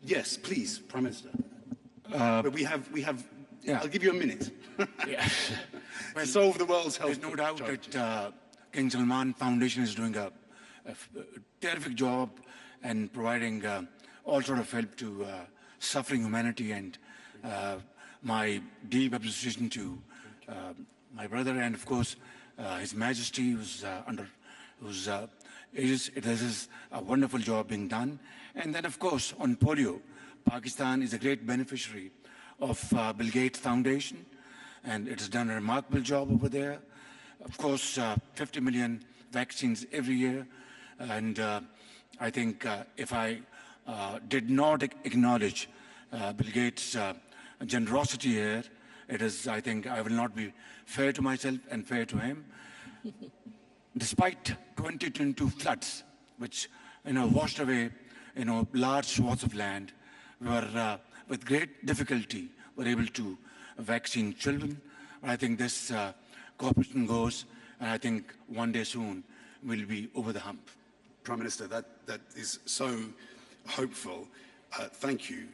Yes, please, Prime Minister. But we have. Yeah. I'll give you a minute. Yeah. To solve the world's health. There's no doubt that King Salman Foundation is doing a terrific job and providing all sort of help to suffering humanity, and my deep appreciation to my brother and of course His Majesty, who's this is a wonderful job being done. And then of course on polio, Pakistan is a great beneficiary of Bill Gates Foundation, and it's done a remarkable job over there. Of course, 50 million vaccines every year, and I think if I did not acknowledge Bill Gates' generosity here, I think I will not be fair to myself and fair to him. Despite 2022 floods, which washed away large swaths of land, we were with great difficulty were able to vaccine children. I think this cooperation goes, and I think one day soon we'll be over the hump. Prime Minister, that is so hopeful. Thank you.